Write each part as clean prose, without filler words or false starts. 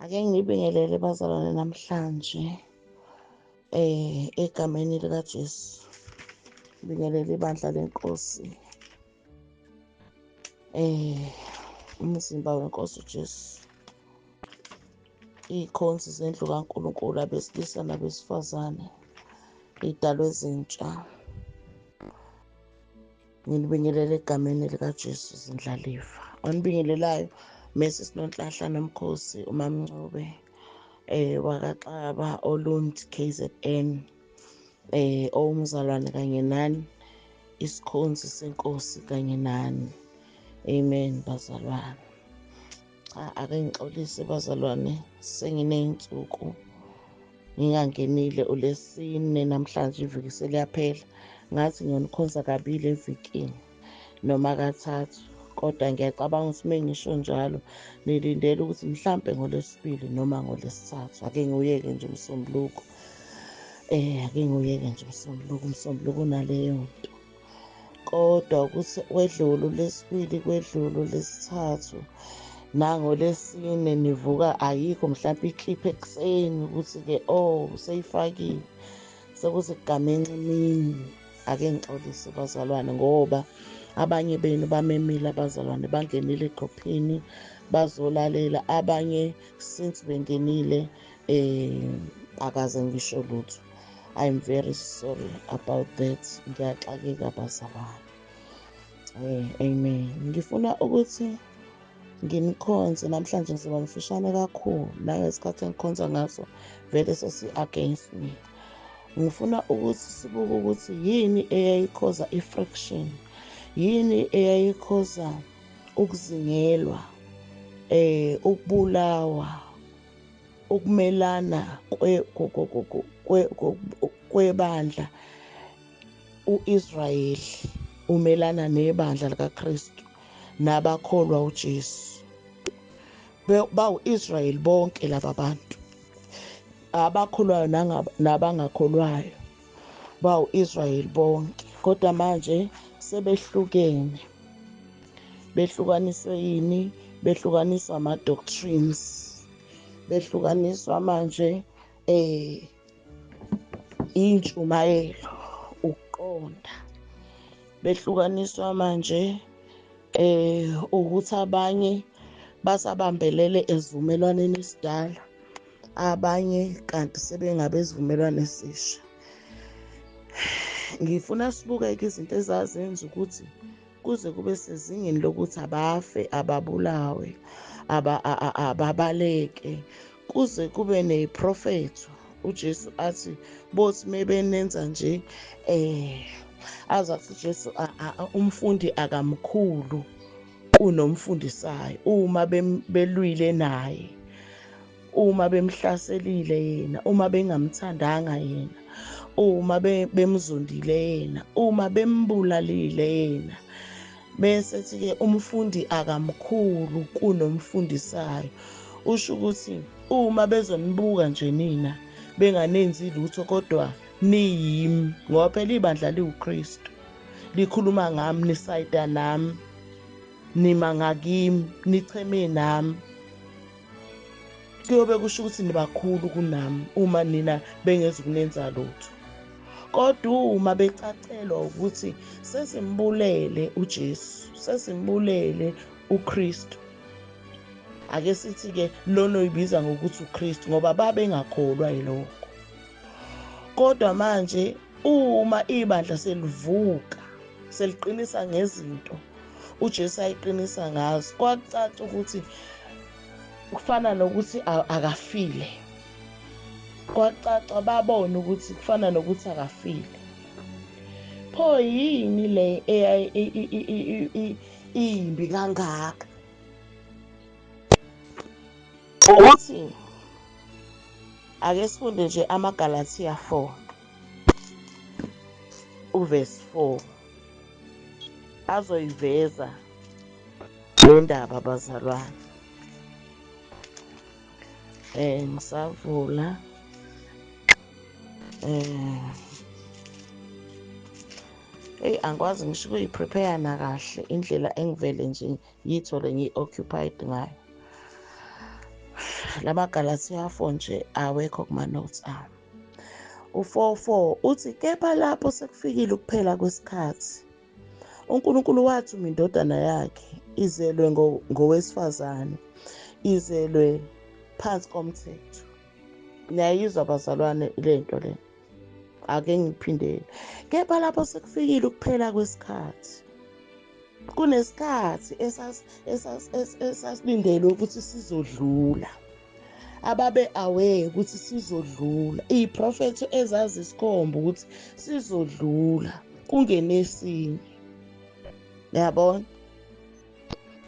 Ake ngibingelele bazalwane namhlanje egameni likaJesu. Ngibingelele ibandla lenkosi, umzimba wenkosi uJesu, iy'khonzi zendlu kaNkulunkulu, abesilisa nabesifazane, iy'dalwa ezintsha. Ngilibingelele egameni likaJesu zindlalifa. Onibingelelayo Mrs. Nonhlanhla Nomkhosi uMamncube wakaXaba Olundi KZN, owumzalwane kanye nani, isikhonzi senkosi kanye nani. Amen bazalwane. Ake ngixolise bazalwane, senginey'nsuku ngingangenile uLesine, namhlanje iviki seliyaphela. Ngathi ngiyonikhonza kabili evikini noma kathathu, kodwa ngiyacabanga ukuthi uma ngisho njalo nilindele ukuthi mhlampe ngoLwesibili noma ngoLwesithathu. Ake ngiwuyeke nje umsombuluko, umsombuluko unaleyo nto. Kodwa ukuthi kwedlule uLwesibili, kwedlule uLwesithathu, nangoLesine nivuka ayikho mhlampe ikliphu ekuseni ukuthi-ke seyifakile, sekuzigamenxa emini. Ake ngixolise bazalwane, ngoba abanye benu bamemile abazalwane, bangenile egruphini bazolalela. Abanye since bengenile akaze ngisho lutho. I'm very sorry about that. Ngiyaxakeka bazalwane. Amen. Ngifuna ukuthi nginikhonze namhlanje, ngizoba mfishane kakhulu nangesikhathi engikhonza ngaso vele sesi-against me. Ngifuna ukuthi sibuke ukuthi yini eyayikhoza i-friction, yini eyayikhoza ukuzingelwa, ukubulawa, ukumelana kwebandla u-Israyeli umelana nebandla likaKristu nabakholwa uJesu. Bawu-Israyeli bonke laba bantu, abakholwayo nabangakholwayo, bawu-Israyeli bonke. Kodwa manje sebehlukene, behlukaniswe yini? Behlukaniswa ama-doctrines, behlukaniswa manje iy'ntshumayelo, ukuqonda. Behlukaniswa manje ukuthi abanye basabambelele esivumelwaneni esidala, abanye kanti sebengabesivumelwane esisha. Ngifuna sibuke-ke izinto ezazenza ukuthi kuze kube sezingeni lokuthi abafe, ababulawe, ababaleke, kuze kube neprofetho uJesu athi bothi mebenenza nje azathi uJesu umfundi akamkhulu kunomfundisayo. Uma belwile naye, uma bemhlaselile yena, uma bengamthandanga yena, uma bemzondile yena, uma bembulalile yena, bese thi-ke umfundi akamkhulu kunomfundisayo. Usho ukuthi uma bezonibuka nje nina benganenzi lutho, kodwa niyimi, ngoba phela ibandla liwuKristu, likhuluma ngami, nisayida nami, nima ngakimi, nicheme nami, kuyobe kusho ukuthi nibakhulu kunami uma nina bengezukunenza lutho. Kodwa uma becacelwa ukuthi sesimbulele uJesu, sesimbulele uKristu, ake sithi-ke lona oyibiza ngokuthi uKristu, ngoba babengakholwa yilokho. Kodwa manje uma ibandla selivuka, seliqinisa ngezinto uJesu ayiqinisa ngazo, kwacaca ukuthi kufana nokuthi akafile. Kwacaca, babona ukuthi kufana nokuthi akafile. Pho yini le imbi kangaka? Ukuthi ake sifunde nje amaGalathiya 4 uvesi 4, azoyiveza le ndaba bazalwane. Ngisavula angikwazi ngisho ukuyi-prepare nakahle indlela engivele nje ngiyithole ngi-occupied ngayo. lamaGalatiya 4 nje awekho kuma-notes ami. U-4:4 uthi, kepha lapho sekufikile ukuphela kwesikhathi, uNkulunkulu wathuma indodana yakhe, izelwe ngowesifazane, izelwe phansi komthetho. Niyayizwa bazalwane lento le? Ake ngiphindele. Kepha lapho sekufikile ukuphela kwesikhathi, kunesikhathi esasilindelwe ukuthi sizodlula, ababe aware ukuthi sizodlula, iy'profetho ezazi isikhomba ukuthi sizodlula kungenesinye. Yabona?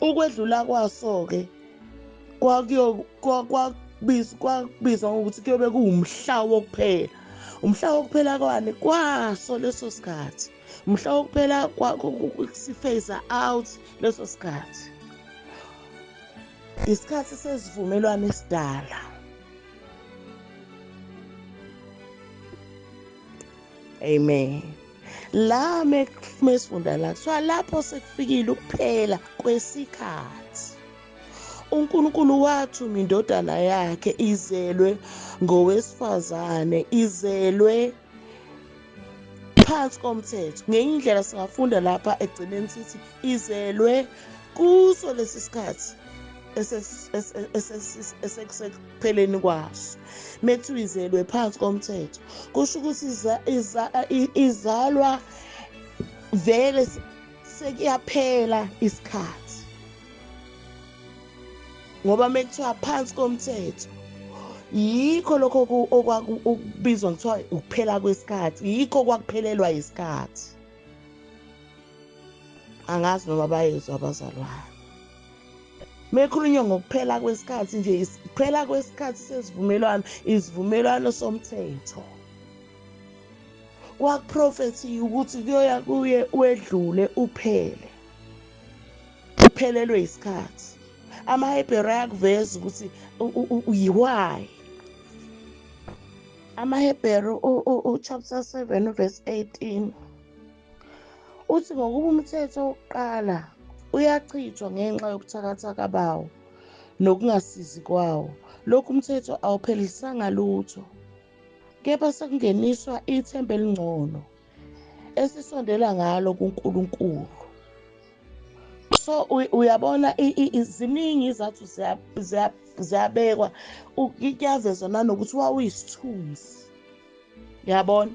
Ukwedlula kwaso-ke kwakubizwa ngokuthi kuyobe kuwumhla wokuphela. Umhla wokuphela kwani? Kwaso leso sikhathi. Umhla wokuphela sifeza out leso sikhathi. Isikhathi sesivumelwano esidala. Amen. La mesifunda la kuthiwa lapho sekufikile ukuphela kwesikhathi, uNkulunkulu wathuma indodana yakhe, izelwe ngowesifazane, izelwe phansi komthetho. Ngenye indlela singafunda lapha ekugcineni sithi izelwe kuso lesi sikhathi esekusepheleni kwaso. Mekuthiwa izelwe phansi komthetho, kusho ukuthi izalwa vele sekuyaphela isikhathi. Ngoba mekuthiwa phansi komthetho, yikho lokho okubizwa kuthiwa ukuphela kwesikhathi, yikho kwakuphelelwa isikhathi. Angazi noma bayezwa abazalwane. Mekhulunywa ngokuphela kwesikhathi nje, isiphela kwesikhathi sesivumelwano, isivumelwano somthetho. Kwakuprofethiwe ukuthi kuyoya kuye wedlule uphele, uphelelwe isikhathi. AmaHebheru ayakuveza ukuthi why. AmaHebheru chapter 7 verse 18 uthi, ngokuba umthetho wokuqala uyachithwa ngenxa yobuthakathaka bawo nokungasizi kwawo, lokhu umthetho awuphelisanga lutho, kepha sekungeniswa ithemba elingcono esisondela ngalo kuNkulunkulu. So uyabona, ziningi izathu ziyabekwa, kuyavezwa nanokuthi wawuyisithunzi. Yabona?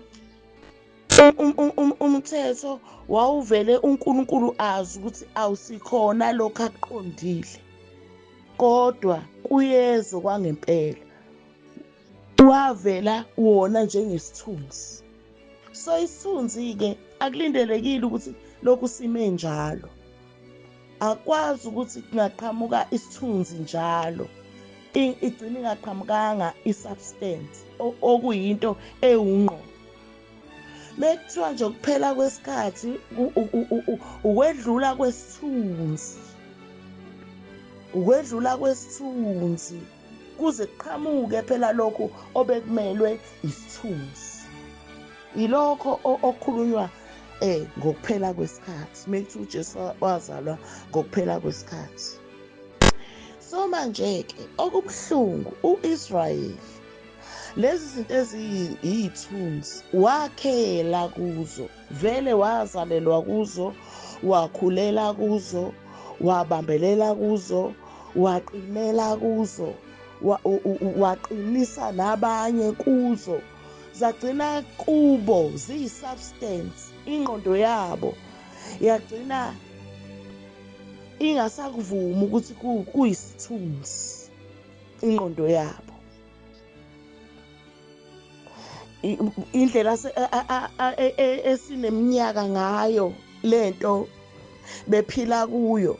Umthetho wawuvele uNkulunkulu azi ukuthi awusikhona lokho akuqondile, kodwa kuyezo kwangempela wavela wona njengesithunzi. So isithunzi-ke akulindelekile ukuthi lokhu sime njalo. Akwazi ukuthi kungaqhamuka isithunzi njalo, igcine ingaqhamukanga i-substance okuyinto ewungqo. Mekuthiwa nje ukuphela kwesikhathi ukwedlula kwesithunzi, ukwedlula kwesithunzi kuze kuqhamuke phela lokhu obekumelwe isithunzi. Yilokho okukhulunywa ngokuphela kwesikhathi, mekuthiwa uJesu wazalwa ngokuphela kwesikhathi. So manje-ke okubuhlungu, u-Israyeli lezi zinto eziyithunzi wakhela kuzo, vele wazalelwa kuzo, wakhulela kuzo, wabambelela kuzo, waqinela kuzo, waqinisa nabanye kuzo, zagcina kubo ziyi-substance. Ingqondo yabo yagcina ingasakuvumi ukuthi kuyisithunzi, ingqondo yabo. Indlela esineminyaka ngayo lento bephila kuyo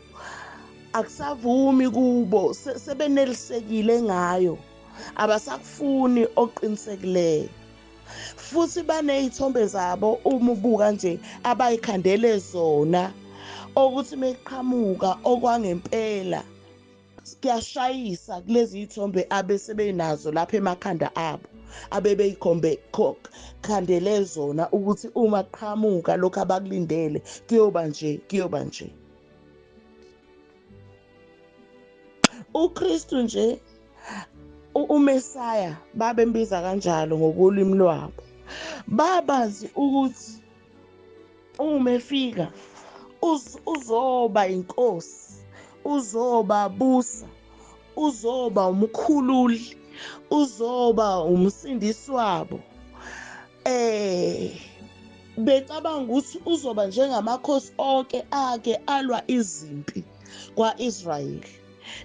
akusavumi kubo, sebenelisekile ngayo, abasakufuni oqinisekileyo. Futhi baney'thombe zabo uma ubuka nje abay'khandele zona, okuthi meqhamuka okwangempela kuyashayisa kulezi y'thombe abesebenazo lapha emakhanda abo, khandele zona ukuthi uma qhamuka lokhu abakulindele kuyoba nje, kuyoba nje. uKristu nje uMesaya babembiza kanjalo ngokolimi lwabo. Babazi ukuthi uma efika uzoba inkosi, uzoba busa, uzoba umkhululi, uzoba umsindisi wabo. Becabanga ukuthi uzoba njengamakhosi onke ake alwa izimpi kwa-Israyeli.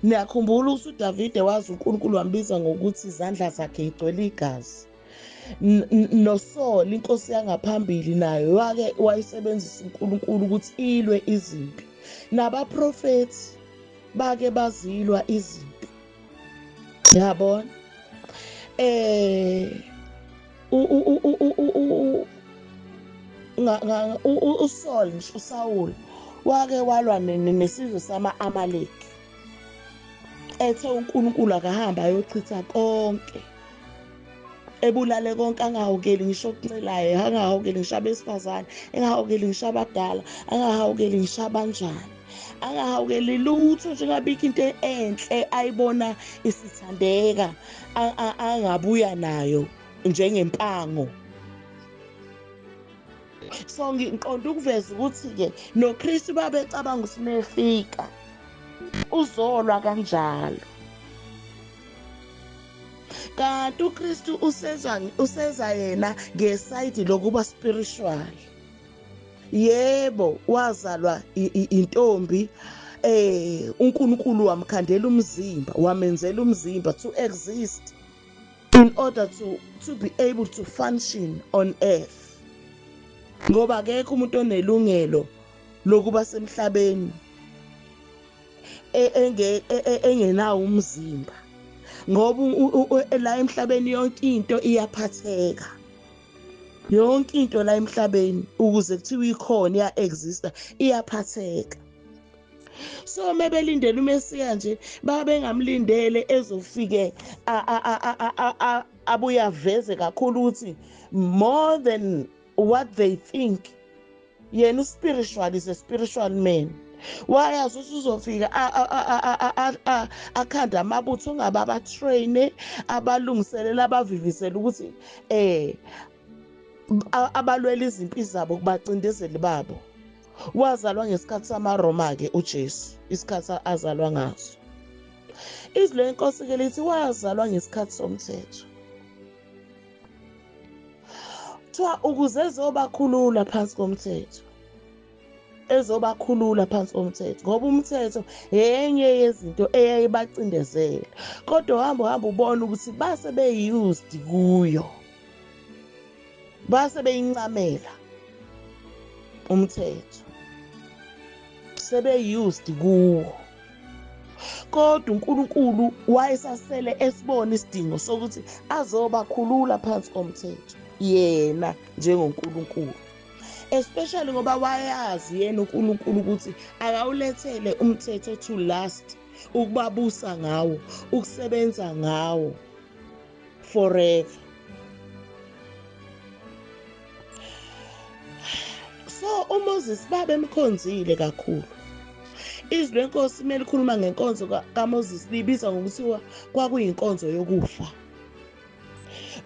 Niyakhumbula ukuthi uDavide wazi uNkulunkulu wambiza ngokuthi izandla zakhe igcwele igazi. NoSaul inkosi yangaphambili nayo wake wayisebenzisa uNkulunkulu ukuthi ilwe izimpi. Nabaprofethi bake bazilwa izimpi. Yabona? uSaul ngisho uSawule wake walwa nesizwe sama-Amaleki. Ethe uNkulunkulu akahamba ayochitha konke, ebulale konke, angahawukeli ngisho okuncelayo, angahawukeli ngisho abesifazane, angahawukeli ngisho abadala, angahawukeli ngisho abanjani, angahawukeli lutho nje, ngabikho into enhle ayibona isithandeka angabuya nayo njengempango. So ngiqonda ukuveza ukuthi-ke noKristu babecabanga ukuthi mefika uzolwa kanjalo, kanti uKristu useza yena ngesayidi lokuba spiritual. Yebo, wazalwa intombi, uNkulunkulu wamkhandela umzimba, wamenzela umzimba to exist in order to be able to function on earth. Ngoba akekho umuntu onelungelo lokuba semhlabeni engenawo umzimba, ngoba la emhlabeni yonke into iyaphatheka. Yonke into la emhlabeni ukuze kuthiwa ikhona iya-exista iyaphatheka. So mebelindele uMesiya nje babengamlindele ezofike abuye aveze kakhulu ukuthi more than what they think. Yena uspiritual is a spiritual man. Wayazi ukuthi uzofika akhanda amabutho ongabe abatraine, abalungiselela, abavivisela ukuthi abalwela izimpi zabo kubacindezeli babo. Wazalwa ngesikhathi samaRoma-ke uJesu, isikhathi azalwa ngaso. Izwi lenkosi-ke lithi wazalwa ngesikhathi somthetho. Kuthiwa ukuze ezobakhulula phansi komthetho, ezobakhulula phansi komthetho, ngoba umthetho enye yezinto eyayibacindezela, kodwa uhamba ubona ukuthi base be-used kuyo, base beyincamela umthetho, sebe-used kuwo. Kodwa uNkulunkulu wayesasele esibona isidingo sokuthi azobakhulula phansi komthetho yena njengoNkulunkulu, especially ngoba wayazi yena uNkulunkulu ukuthi akawulethele umthetho to last, ukubabusa ngawo, ukusebenza ngawo forever. So uMoses babemkhonzile kakhulu. Izwi lenkosi melikhuluma ngenkonzo kaMoses libiza ngokuthiwa kwakuyinkonzo yokufa.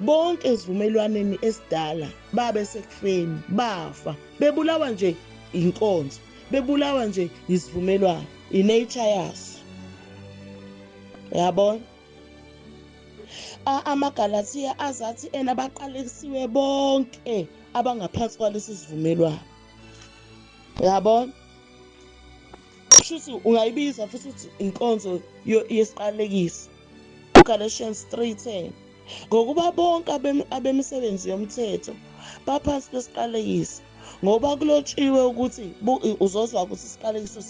Bonke esivumelwaneni esidala babe sekufeni, bafa, bebulawa nje inkonzo, bebulawa nje isivumelwano, inature yaso. Yabona? AmaGalathiya azathi baqalekisiwe bonke abangaphansi kwalesi sivumelwano. Yabona? Shuthi ungayibiza futhi uthi inkonzo yesiqalekiso. Galatians 3:10. Ngokuba bonke abemisebenzi yomthetho baphansi kwesiqalekiso, ngoba kulotshiwe ukuthi uzozwa ukuthi isiqalekiso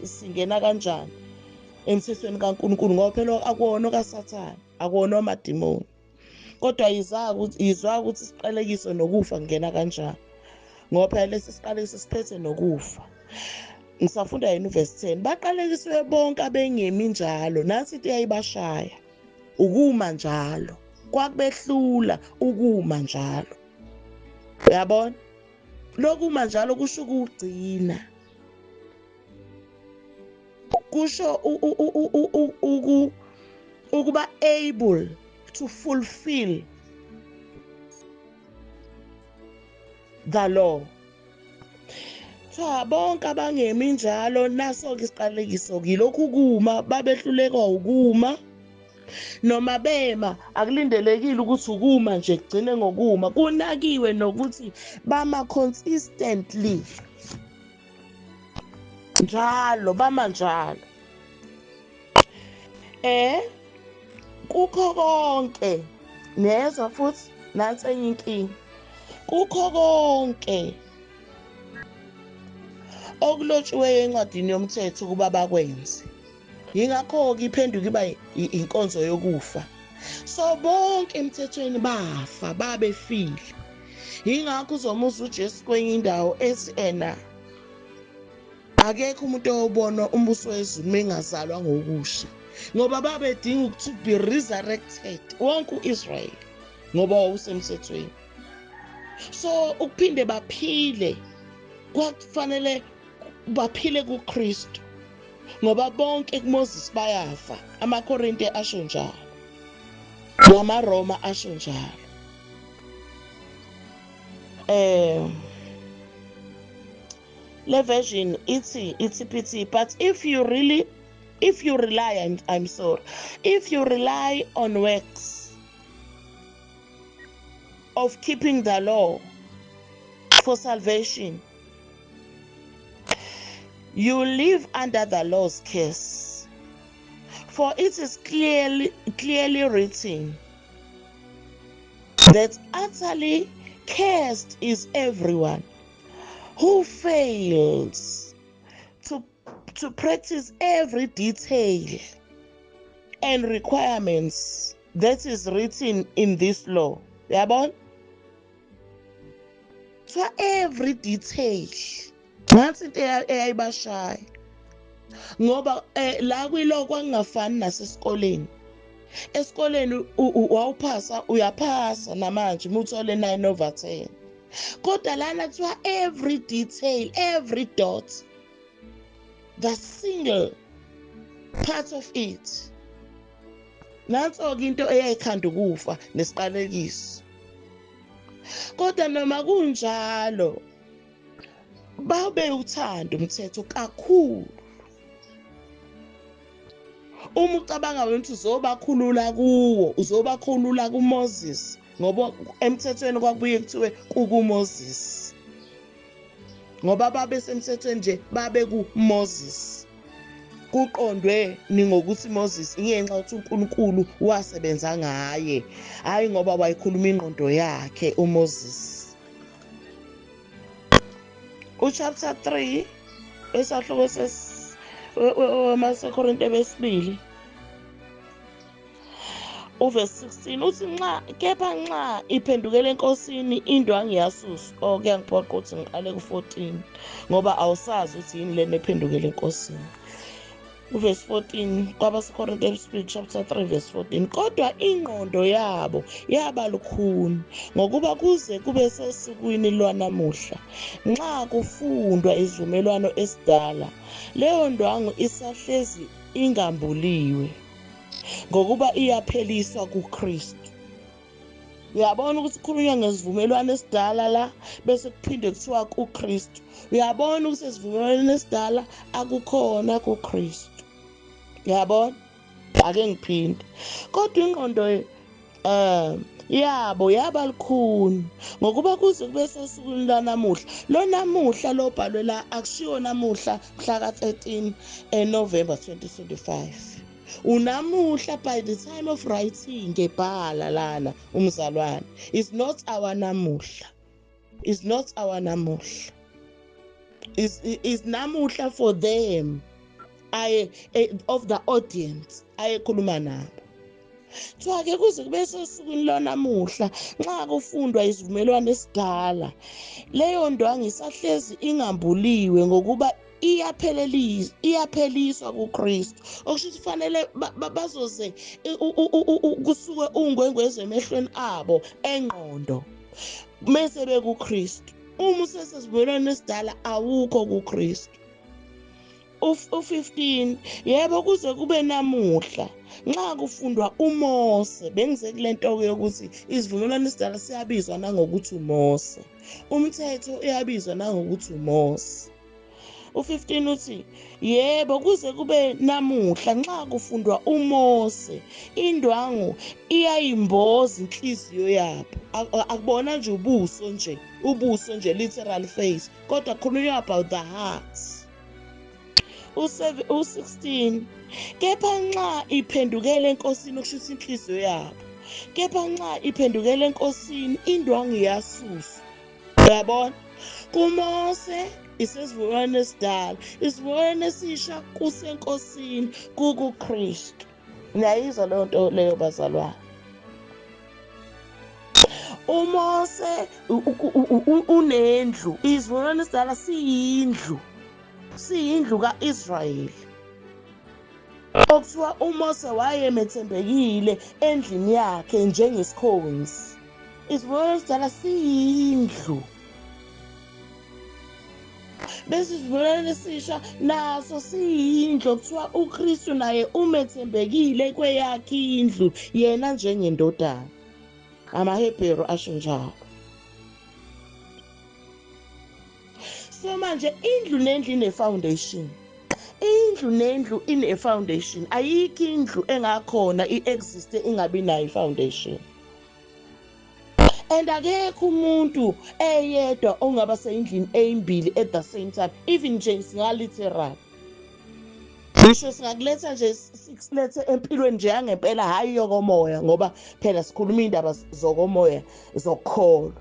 singena kanjani emthethweni kaNkulunkulu, ngoba phela akuwona okaSathane, akuwona omadimoni. Kodwa yizwa ukuthi isiqalekiso nokufa kungena kanjani, ngoba phela lesi siqalekiso siphethe nokufa. Ngisafunda yena uvesi 10, baqalekisiwe bonke abengemi njalo, nathi into eyayibashaya ukuma njalo, kwakubehlula ukuma njalo. Uyabona? Lokuma njalo kusho ukugcina, kusho ukuba able to fulfill the law. Cha bonke abangemi njalo naso-ke isiqalekiso kilokhu kuma babehlulekwa ukuma noma bema akulindelekile ukuthi ukuma nje kugcine ngokuma, kunakiwe nokuthi bama consistently njalo bama njalo. Kukho konke nezwa futhi nansi enye inkinga, kukho konke okulotshiweyo encwadini yomthetho ukuba bakwenze, yingakho-ke iphenduka iba inkonzo yokufa. So bonke emthethweni bafa babefile, yingakho uzomuzwa uJesu kwenye indawo ethi akekho umuntu owubona umbuso wezulu mengazalwa ngokusha, ngoba babedinga to be resurrected wonke u-Israyeli ngoba wawusemthethweni. So ukuphinde baphile kwakufanele baphile kuKristu ngoba bonke kuMoses bayafa, amaKorinte asho njalo, namaRoma asho njalo. Le version ithi PT, but if you rely on works of keeping the law for salvation, you live under the law's curse. For it is clearly written that utterly cursed is everyone who fails to practice every detail and requirements that is written in this law. Yabona? So every detail. Nansi into eyayibashaya. Ngoba la kwilo kwangafani nasesikoleni. Esikoleni wawuphasa uyaphasa namanje uthole 9/10. Kodwa lana kuthiwa every detail, every dot, the single part of it. Nanso-ke into eyayikhanda ukufa nesiqalekiso. Kodwa noma kunjalo babe uthando umthetho kakhulu. Uma ucabanga wena ukuthi uzobakhulula kuwo, uzobakhulula kuMoses, ngoba emthethweni kwakubuye kuthiwe kuMoses. Ngoba babe semthethweni nje babe kuMoses. Kuqondwe ngokuthi Moses ingenxa ukuthi uNkulunkulu wasebenza ngaye, hayi ngoba wayikhuluma ingqondo yakhe uMoses. Chapter 3 esahloko amaKorinte besibili uverse 16 uthi kepha nxa iphendukele enkosini indwangu iyasuswa. Kuyangiphoqa ukuthi ngiqale ku-14 ngoba awusazi ukuthi yini lena ephendukele enkosini. Uverse 14 kwabaseKorinte besibili chapter 3 verse 14, kodwa ingqondo yabo yaba lukhuni ngokuba kuze kube sesukwini lwanamuhla nxa kufundwa izivumelwano esidala, leyo ndwangu isahlezi ingambuliwe ngokuba iyapheliswa kuKristu. Uyabona ukuthi kukhulunywa ngezivumelwano esidala la bese kuphinde kuthiwa kuKristu. Uyabona ukuthi esivumelwano esidala akukhona kuKristu. Uyabona? Ake ngiphinde. Kodwa ingqondo yabo yaba lukhuni ngokuba kuze kube sesukwini lanamuhla. Lo namuhla lobhalwe la akushiwo namuhla mhla ka-13 November 2025. Unamuhla by the time of writing ebhala lana umzalwane. It's not our namuhla. It's not our namuhla. Is namuhla for them of the audience ayekhuluma nabo. Kuthiwa-ke kuze kube sesukwini lwanamuhla nxa kufundwa izivumelwano esidala, leyo ndwangu isahlezi ingambuliwe ngokuba iyapheliswa kuKristu. Okusho ukuthi kufanele bazoze kusuke ungwengwezwe emehlweni abo engqondo mase bekuKristu. Uma usesesivumelwano esidala awukho kuKristu. U15 yebo kuze kube namuhla nxa kufundwa uMose bengize kule nto yokuthi isivumelwano esidala siyabizwa nangokuthi uMose, umthetho uyabizwa nangokuthi uMose. U15 uthi yebo kuze kube namuhla nxa kufundwa uMose indwangu iyayimboza inhliziyo yabo. Akubona nje ubuso nje literal face, kodwa khulunywa about the heart. U16 kepha nxa iphendukele enkosini, okushuthi inhliziyo yabo, kepha nxa iphendukele enkosini indwangu iyasuswa. Uyabona, kuMose isesivumelwano esidala, isivumelwano esisha kusenkosini, kuKristu. Niyayizwa leyo nto leyo bazalwane? uMose unendlu, isivumelwano esidala siyindlu ka-Israyeli. Okuthiwa uMose wayemethembekile endlini yakhe njengesikhonzi. Isivumelwano esidala siyindlu. Bese isivumelwano esisha naso siyindlu, okuthiwa uKristu naye umethembekile kweyakhe indlu, yena njengendodana. AmaHebheru asho njalo. So manje indlu nendlu ine-foundation. Indlu nendlu ine-foundation. Ayikho indlu engakhona i-existe ingabi nayo i-foundation. And akekho umuntu eyedwa ongaba seyindlini eyimbili at the same time, even nje singa-literal. Ngisho singakuletha nje sikulethe empilweni nje yangempela, hhayi yokomoya, ngoba phela sikhuluma iy'ndaba zokomoya zokukholwa.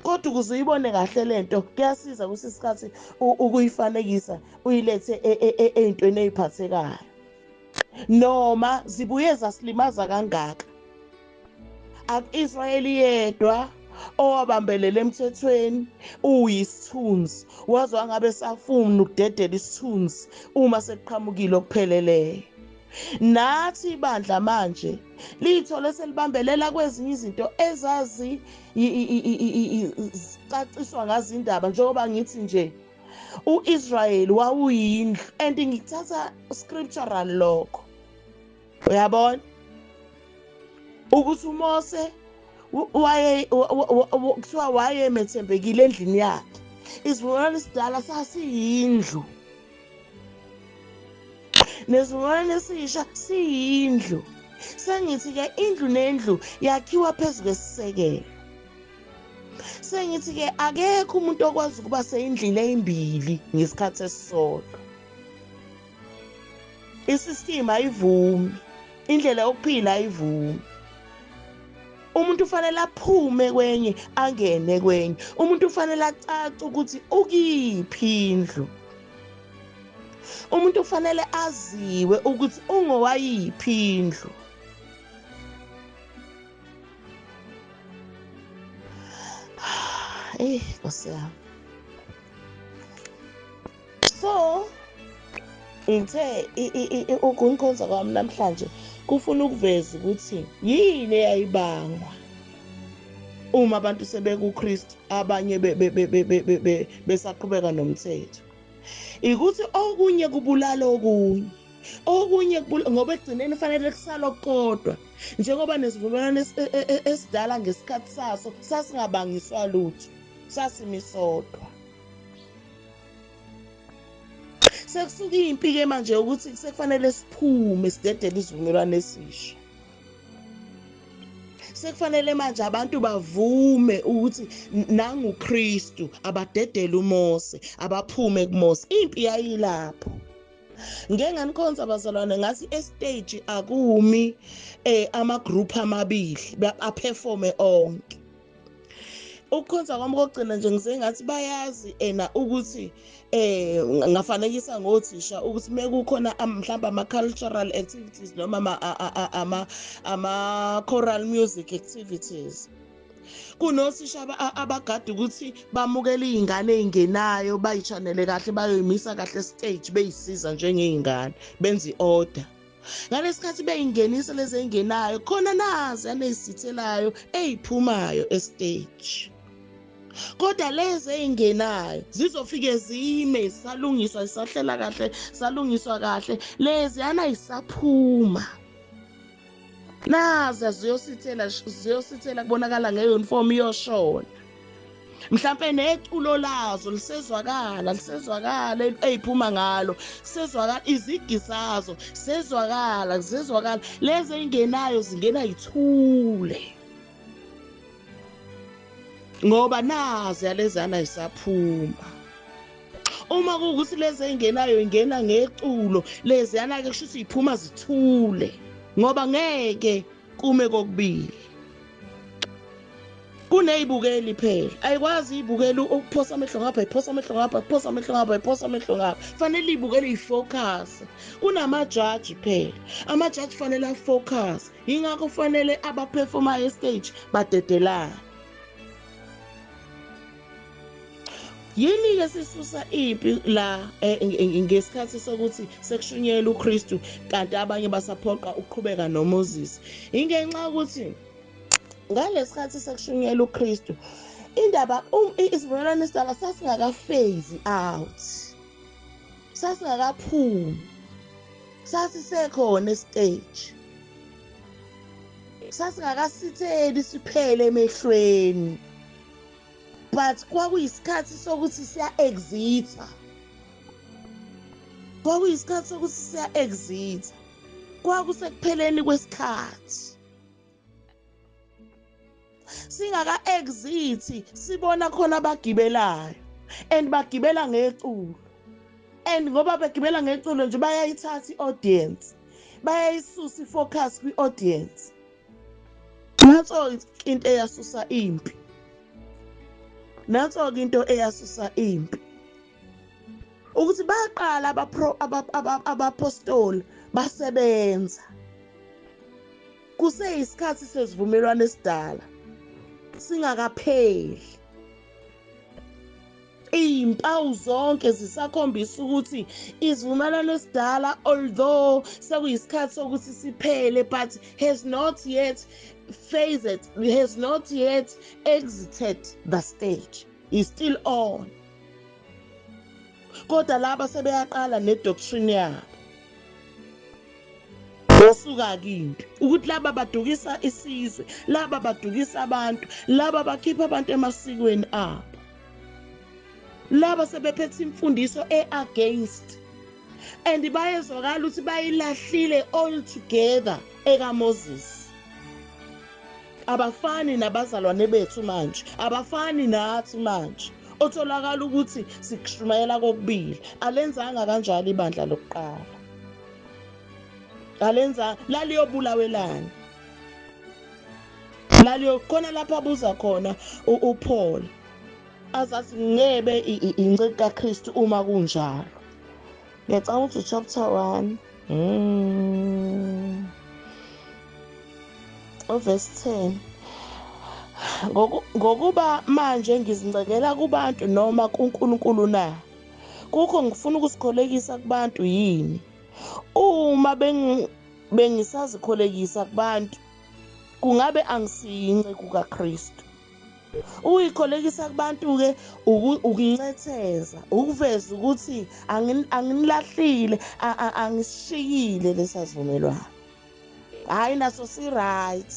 Kodwa ukuze uyibone kahle lento kuyasiza kwesinye isikhathi ukuyifanekisa uyilethe ey'ntweni ey'phathekayo, noma zibuye zasilimaza kangaka. Aku-Israyeli yedwa owabambelela emthethweni uyisithunzi, waze wangabe safuna ukudedela isithunzi uma sekuqhamukile okupheleleyo. Nathi ibandla manje lithole selibambelela kwezinye izinto ezazi caciswa ngazo indaba, njengoba ngithi nje u-Israyeli wawuyindlu, and ngikuthatha scriptural lokho. Uyabona ukuthi uMose kuthiwa wayemethembekile endlini yakhe. Isivumelwano esidala sasiyindlu, nesivumelwano esisha siyindlu. Sengithi-ke indlu nendlu yakhiwa phezu kwesisekelo. Sengithi-ke akekho umuntu okwazi ukuba seyindlini eyimbili ngesikhathi esisodwa. Isystem ayivumi, indlela yokuphila ayivumi. Umuntu ufanele aphume kwenye angene kwenye. Umuntu ufanele acace ukuthi ukuyiphi indlu. Umuntu ufanele aziwe ukuthi ungowayiphi indlu. Nkosi yami. So ngithe ukukhonza kwami namhlanje kufuna ukuveza ukuthi yini eyayibangwa uma abantu sebekuKristu, abanye besaqhubeka nomthetho. Ikuthi okunye kubulala okunye ngoba ekugcineni kufanele kusala okukodwa, njengoba nesivumelwano esidala ngesikhathi saso sasingabangiswa lutho, sasimisodwa. Sekusuka iy'mpike manje ukuthi sekufanele siphume sidedele isivumelwano esisha. Sekufanele manje abantu bavume ukuthi nanguKristu abadedele uMose, abaphume kuMose. Impi yayilapho. Ngeke nganikhonza bazalwane ngathi estage akumi ama-group amabili aphefome onke. Ukukhonza kwami kokugcina nje ngize ngathi bayazi ukuthi ngafanekisa ngothisha ukuthi mekukhona mhlawumbe ama-cultural activities noma ama-choral music activities, kunothisha abagada ukuthi bamukele iy'ngane ey'ngenayo, bayitshanele kahle, bayoyimisa kahle stage, beyisiza njengey'ngane, benze i-order. Ngalesi khathi beyingenisa lezi ey'ngenayo, khona nazi aney'sithelayo ey'phumayo estage. kodwa lezi ey'ngenayo zizofike zime zisalungiswa zisahlela kahle salungiswa kahle leziyana yisaphuma naza ziyosithela kubonakala ngeyunifomu iyoshona mhlampe neculo lazo lisezwakala eyiphuma ngalo sezwakala izigi zazo sezwakala lezi ey'ngenayo zingena yithule ngoba nazi yalezana yisaphuma uma kuwukuthi lezi ey'ngenayo ingena ngeculo leziyana-ke kusho ukuthi yiphuma zithule ngoba ngeke kume kokubili kuney'bukeli phela ayikwazi iy'bukeli ukuphosa amehlo ngapha iphosa amehlo ngapha kuphosa amehlo ngapha iphosa amehlo ngapha fanele iy'bukele y'focus kunamajaji phela amajaji fanele afocus yingakho kufanele abaperformayo estage badedelane yini-ke sisusa impi la ngesikhathi sokuthi sekushunyelwa uKristu kanti abanye basaphoqa ukuqhubeka noMoses ingenxa yokuthi ngalesikhathi sekushunyelwa uKristu indaba isivumelwano esidala sasingaka-phase out sasingakaphumi sasisekhona estage sasingakasitheli siphele emehlweni but kwakuyisikhathi sokuthi siya-exitha kwakusekupheleni kwesikhathi singaka-exithi sibona khona abagibelayo and bagibela ngeculo and ngoba bagibela ngeculo nje bayayithatha i-audience bayayisusa i-focus kwi-audience nanso into eyasusa impi nanso-ke into eyasusa impi ukuthi baqala abapostoli basebenza kuseyisikhathi sezivumelwano esidala singakapheli iy'mpawu zonke zisakhombisa ukuthi isivumelwano esidala although sekuyisikhathi sokuthi siphele but has not yet exited the stage is still on kodwa laba sebeyaqala nedoctrine yabo basuka kimpi ukuthi laba badukisa isizwe laba badukisa abantu laba bakhipha abantu emasikweni abo laba sebephethe imfundiso against and bayezwakala ukuthi bayilahlile all together ekaMoses abafani nabazalwane bethu manje abafani nathi manje otholakala ukuthi sikushumayela kokubili alenzanga kanjalo ibandla lokuqala alenza laliyobulawelana khona lapha abuza khona uPaul azathi ngebe inceki kaKristu uma kunjalo ngiyacanga ukuthi chapter 1 verse 10 ngokuba manje ngizincekela kubantu noma kuNkulunkulu na kukho ngifuna ukusikholekisa kubantu yini uma bengisazikholekisa kubantu kungabe angisiyinceku kaKristu uyikholekisa kubantu-ke ukuncetheza ukuveza ukuthi anginilahlile angisishiyile lesasivumelwano hhayi naso si-right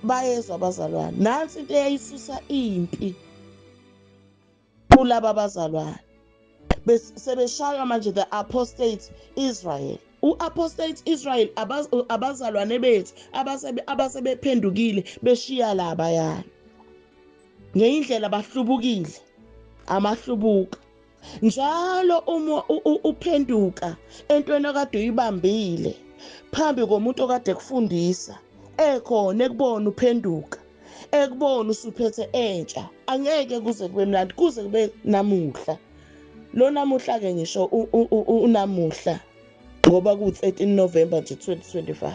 bayezwa abazalwane nansi into eyayisusa impi kulaba abazalwane sebeshaywa manje the apostate Israel u-apostate Israel abazalwane bethu abasebephendukile beshiya labayana ngeyindlela bahlubukile amahlubuka njalo uma uphenduka entweni okade uyibambile phambi komuntu okade kufundisa ekhona ekubona uphenduka ekubona usuphethe entsha angeke kuze kube mnandi kuze kube namuhla lo namuhla-ke ngisho unamuhla ngoba ku-13 November nje 2025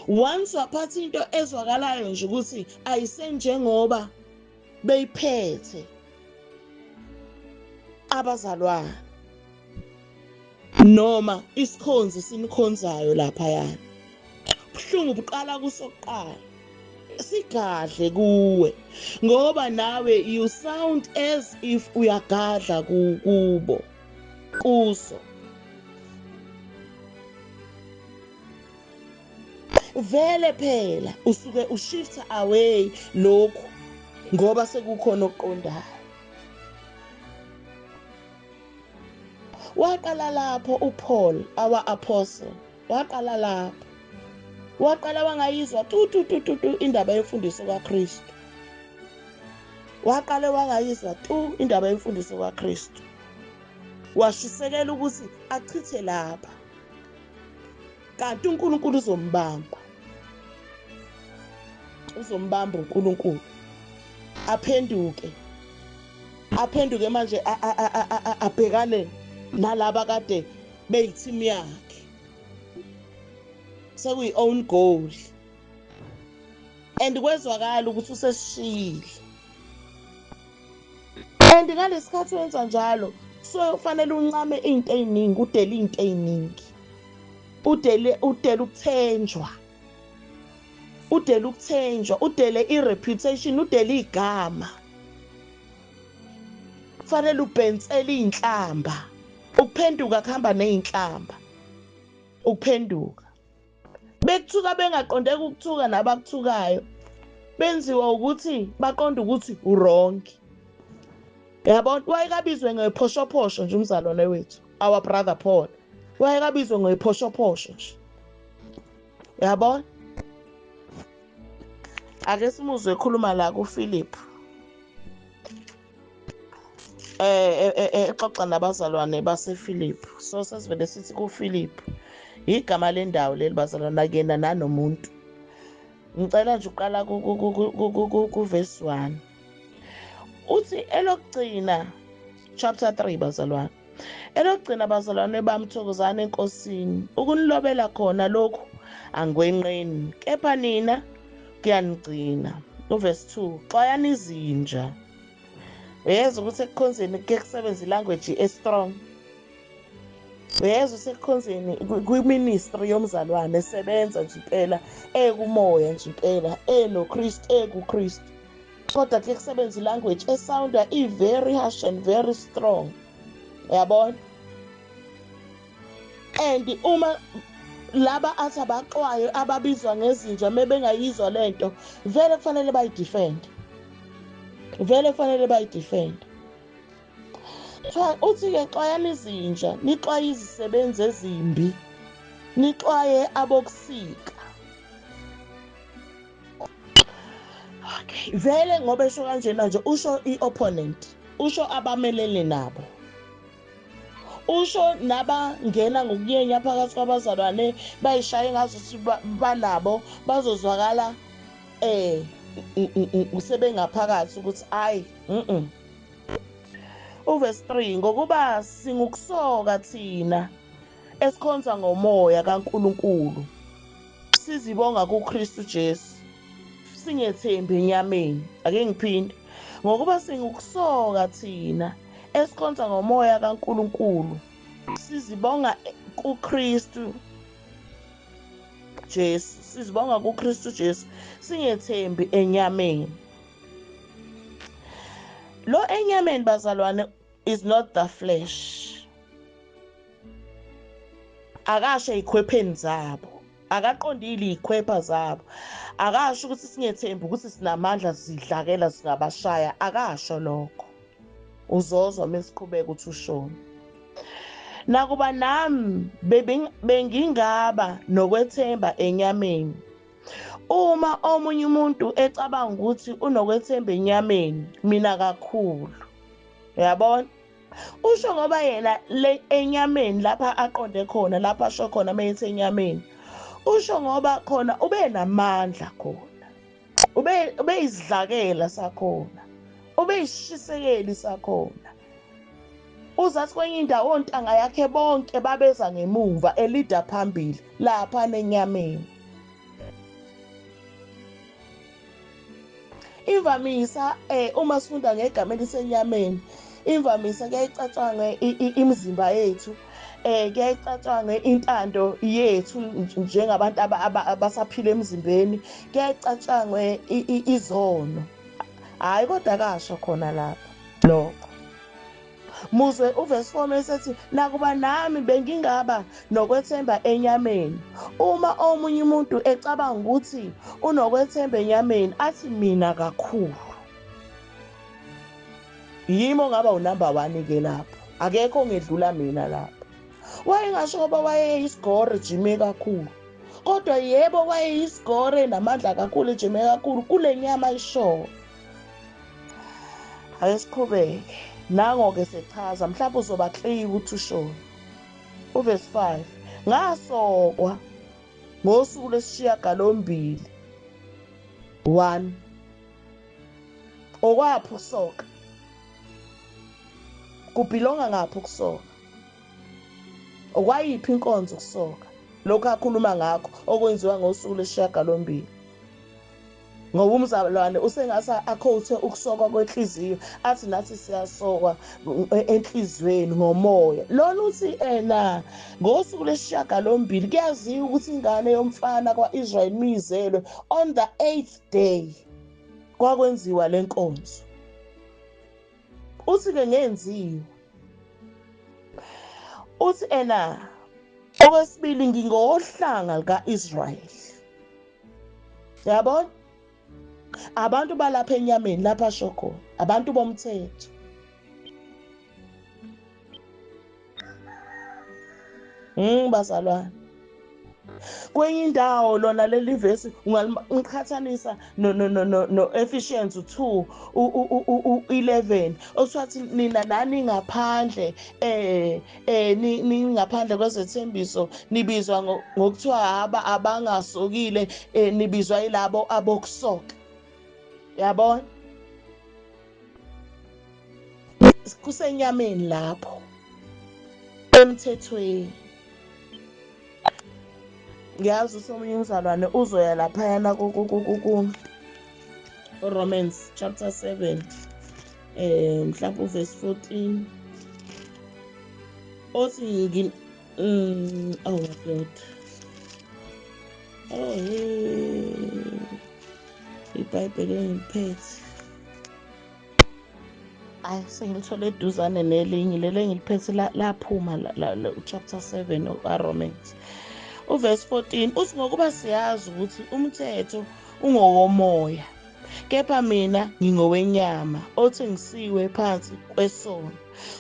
once waphatha into ezwakalayo nje ukuthi ayisenjengoba beyiphethe abazalwane noma isikhonzi sinikhonzayo laphayana ubuhlungu buqala kusokuqala. Sigadle kuwe ngoba nawe you sound as if uyagadla kuso. Vele phela usuke ushift away lokhu ngoba sekukhona okuqondayo. Waqala lapho uPaul, our apostle, waqala lapho. Waqala wangayizwa indaba yemfundiso kaKristu. Waqala wangayizwa indaba yemfundiso kaKristu. Washisekela ukuthi achithe lapha. Kanti uNkulunkulu uzombamba. Uzombamba uNkulunkulu. Aphenduke manje abhekane nalaba kade beyithimi yakhe. Sekuyi own goal. And kwezwakala ukuthi usesishiyile. And ngalesikhathi wenza njalo, so kufanele uncame izinto eziningi, udele izinto eziningi. Udele ukuthenjwa. Udele ukuthenjwa, udele ireputation, udele igama. Kufanele ubhensele izinhlamba. Ukuphenduka kuhamba nezinhlamba. Ukuphenduka. Bekuthuka bengaqondeka ukuthuka nabakuthukayo. Benziwa ukuthi baqonde ukuthi wrong. Yabona wayekabizwe ngephoshophosho nje umzalwane wethu, our brother Paul. Wayekabizwe ngephoshophosho nje. Yabona? Ake simuzwe ekhuluma la kuPhilip. Exoxa nabazalwane basePhilip. So sesivele sithi kuPhilip. Igama lendawo leli bazalwana kuyena nanomuntu. Ngicela nje uqala ku verse 1. Uthi elokugcina chapter 3 bazalwane. Elokugcina bazalwane bamthokozana enkosini. Ukunilobela khona lokhu angikwenqeni. Kepha nina kuyanigcina. Verse 2. Xwayani izinja. Uyezwa ukuthi ekukhonzeni kuke kusebenza ilanguage e-strong. Uyezwa usekukhonzeni kwi-ministry yomzalwane esebenza nje impela ekumoya nje impela noKristu kuKristu. Kodwa kuke kusebenza ilanguage esounda very harsh and very strong. Yabona? And uma laba athi abaxwayo ababizwa ngezinja mebengayizwa lento, vele kufanele bayidefend. Vele kufanele bayidefend. Uthi-ke xwayani izinja, nixwaye izisebenzi ezimbi, nixwaye abokusika. Okay, vele ngoba esho kanjena nje usho i-opponent, usho abamelene nabo. Usho nabangena ngokuyenya phakathi kwabazalwane bayishaye ngazo ukuthi banabo bazozwakala usebengaphakathi ukuthi hayi uverse 3 ngokuba singukusoka thina esikhonza ngomoya kaNkulunkulu sizibonga kuKristu Jesu singethembi enyameni. Ake ngiphinde. Ngokuba singukusoka thina esikhonza ngomoya kaNkulunkulu sizibonga kuKristu Jesu. Sizibonga kuKristu Jesu singethembi enyameni. Lo enyameni bazalwane is not the flesh. Akasho ikhwepheni zabo. Akaqondile ikhwepha zabo. Akasho ukuthi singethembi ukuthi sinamandla sidlakela singabashaya. Akasho lokho. Uzozwa mesiqhubeka uthi ushona. Nakuba nami bengingaba nokwethemba enyameni. Uma omunye umuntu ecabanga ukuthi unokwethemba enyameni, mina kakhulu. Uyabona? Usho ngoba yena le enyameni lapha aqonde khona, lapha asho khona mayethi enyameni. Usho ngoba khona ube namandla khona. Ube izidlakela sakhona. Ube ishisekeli sakhona. Uzathi kwenye indawo ontanga yakhe bonke babeza ngemuva elida phambili lapha nenyameni. Imvamisa uma sifunda ngegama elisenyameni imvamisa kuyayicatshangwe imizimba yethu, kuyayicatshangwe intando yethu njengabantu abasaphila emzimbeni, kuyayicatshangwe izono. Hhayi, kodwa kasho khona lapho lokho. Muzwe uvesi 4 mesethi, nakuba nami bengingaba nokwethemba enyameni. Uma omunye umuntu ecabanga ukuthi unokwethemba enyameni, athi mina kakhulu. Yimi ongaba unumber 1-ke lapho. Akekho ongedlula mina lapho. Wayengasho ngoba wayeyisigore ejime kakhulu. Kodwa yebo wayeyisigore namandla kakhulu ejime kakhulu kule nyama ayishoyo. Ake siqhubeke. Nango-ke sechaza, mhlawumbe uzoba clear ukuthi ushoni. Uvesi 5. Ngasokwa ngosuku lwesishiyagalombili. 1. Okwaphi ukusoka? Kubhilonga ngaphi ukusoka? Okwayiphi inkonzo ukusoka? Lokhu akhuluma ngakho okwenziwa ngosuku lwesishiyagalombili. Ngoba umzalwane usengase akhothe ukusokwa kwenhliziyo, athi nathi siyasokwa enhliziyweni ngomoya. Lona uthi ngosuku lwesishiyagalombili kuyaziwa ukuthi ingane yomfana kwa-Israyeli miyizelwe, on the 8th day kwakwenziwa le nkonzo. Uthi-ke ngenziwe, uthi okwesibili ngingohlanga luka-Israyeli. Yabona? Abantu balapha enyameni lapha asho khona, abantu bomthetho. Bazalwane. Kwenye indawo lona leli vesi ungaliqhathanisa no-Ephesians 2:11 okuthiwa nina nani ngaphandle ningaphandle kwezethembiso nibizwa ngokuthiwa abangasokile, nibizwa yilabo abokusoka. Yabona? Kusenyameni lapho emthethweni. Ngiyazi ukuthi omunye umzalwane uzoya laphayana Romans chapter 7, mhlawumbe uvesi 14. Othi oh my God. Oh iBhayibheli engiliphethe. Ayi, sengilithole eduzane nelinye, leli engiliphethe laphuma chapter 7 Romans. Uvesi 14 uthi ngokuba siyazi ukuthi umthetho ungowomoya, kepha mina ngingowenyama, othengisiwe phansi kwesono.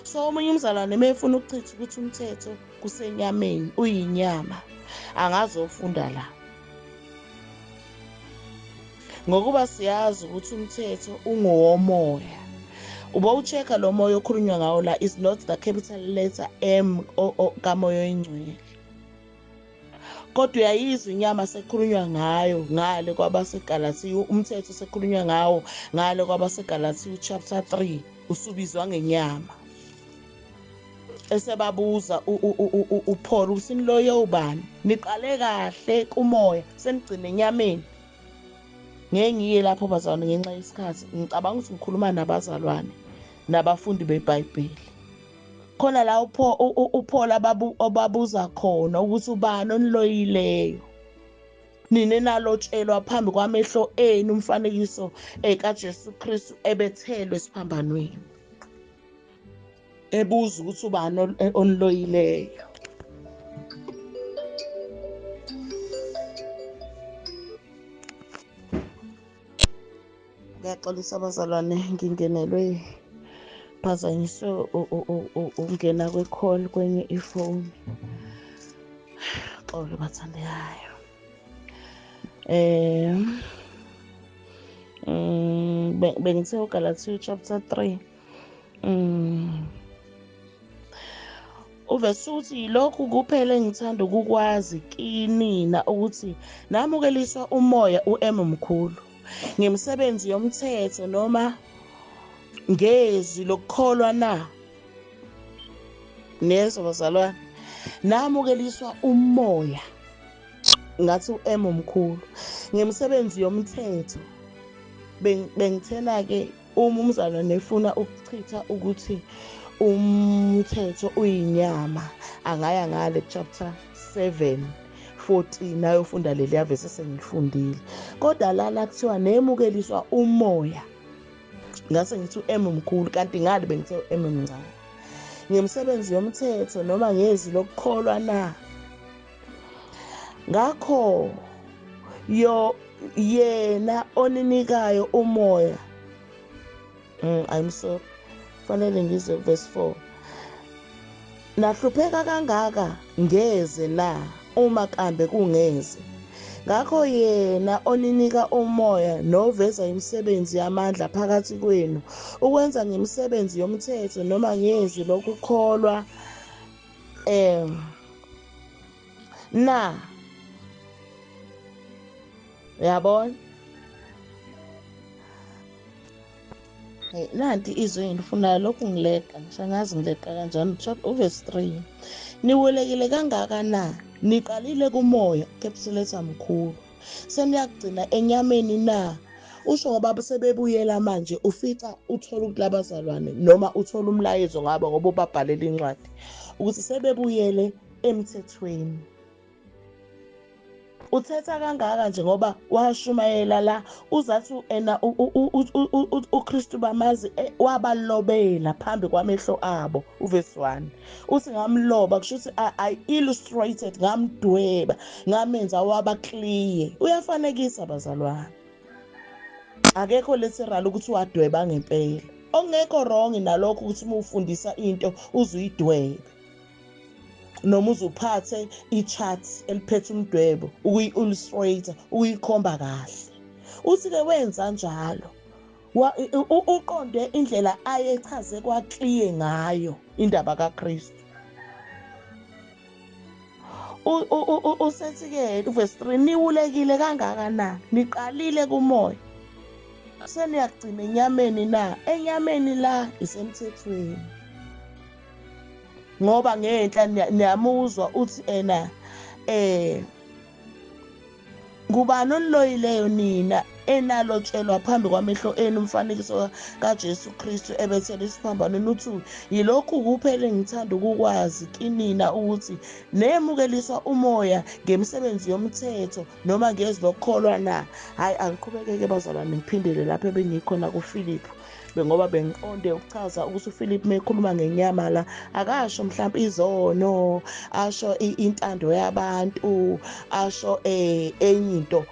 So omunye umzalwane mefuna ukuchitha ukuthi umthetho kusenyameni, uyinyama, angazofunda la. Ngokuba siyazi ukuthi umthetho ungowomoya. Uba ucheck lo moya okhulunywa ngawo la is not the capital letter M kamoya oyingcwele. Kodwa uyayizwa inyama sekhulunywa ngayo ngale kwabaseGalatiya, umthetho sekhulunywa ngawo ngale kwabaseGalatiya chapter 3, usubizwa ngenyama. Esebabuza uPaul ukuthi niloyo ubani? Niqale kahle kumoya senigcina enyameni. Ngeke ngiye lapho bazalwane ngenxa yesikhathi. Ngicabanga ukuthi ngikhuluma nabazalwane nabafundi beBhayibheli. Khona la uPaul ababuza khona ukuthi ubani oniloyileyo. Nina nalotshelwa phambi kwamehlo enu umfanekiso kaJesu Kristu ebethelwe esiphambanweni. Ebuza ukuthi ubani oniloyileyo. Ngiyaxolisa abazalwane, ngingenelwe phazanyiswe ungena kwe-call kwenye ifoni. Xolo bathandekayo. Bengithe uGalatiya chapter 3. Uvesi uthi lokhu kuphela engithanda ukukwazi kinina ukuthi namukeliswa umoya umkhulu ngemisebenzi yomthetho noma ngezwi lokukholwa na. Nezo bazalwane, namukeliswa umoya ngathi umkhulu ngemisebenzi yomthetho. Bengithena-ke uma umzalwane efuna ukuchitha ukuthi umthetho uyinyama, angaya ngale chapter 7:14 ayofunda leliya vesi esengilifundile. Kodwa lana kuthiwa nemukeliswa umoya, ngase ngithi u-M mkhulu kanti ngale bengithe u-M mncane, ngemisebenzi yomthetho noma ngezwi lokukholwa na. Ngakho yena oninikayo umoya, I'm sorry, fanele ngize verse 4. Nahlupheka kangaka ngeze na, uma kambe kungeze. Ngakho yena oninika umoya noveza imisebenzi yamandla phakathi kwenu, ukwenza ngemisebenzi yomthetho noma ngezwi lokukholwa na. Uyabona? Hey, nanti izwi engifunayo lokhu ngileqa, ngisho ngazi ngileqa kanjani. Verse 3. Niwelekile kangaka na, niqalile kumoya, capital letter mkhulu, seniyagcina enyameni na. Usho ngoba sebebuyela manje, ufica uthola ukuthi labazalwane noma uthola umlayezo ngabo ngoba ubabhalela incwadi ukuthi sebebuyele emthethweni. Uthetha kangaka nje ngoba washumayela la, uzathi uKristu bamazi wabalobela phambi kwamehlo abo. Verse 1 uthi ngamloba, kusho ukuthi I illustrated, ngamdweba, ngamenza waba clear. Uyafanekisa bazalwane, akekho literal ukuthi wadweba ngempela. Ongekho wrong nalokho ukuthi uma ufundisa into uzuyidwebe noma uzuphathe i-chart eliphethe umdwebo ukuyi-illustrate, ukuyikhomba kahle. Uthi-ke wenza njalo, uqonde indlela ayechaze kwakliye ngayo indaba kaKristu. Usethi-ke verse 3, niwulekile kangaka na, niqalile kumoya, seniyagcina enyameni na. Enyameni la isemthethweni, ngoba ngenhla niyamuzwa uthi ngubani oniloyileyo nina enalotshelwa phambi kwamehlo enu umfanekiso kaJesu Kristu ebethele isiphambanweni, uthi yilokhu kuphela engithanda ukukwazi kinina, ukuthi nemukeliswa umoya ngemisebenzi yomthetho noma ngezwi lokukholwa na. Hhayi, angiqhubeke-ke bazalwane, ngiphindele lapho ebengikhona kuFiliphu, ngoba bengiqonde ukuchaza ukuthi uFiliphu mekhuluma ngenyama la akasho mhlawumbe izono, asho intando yabantu, asho enye into,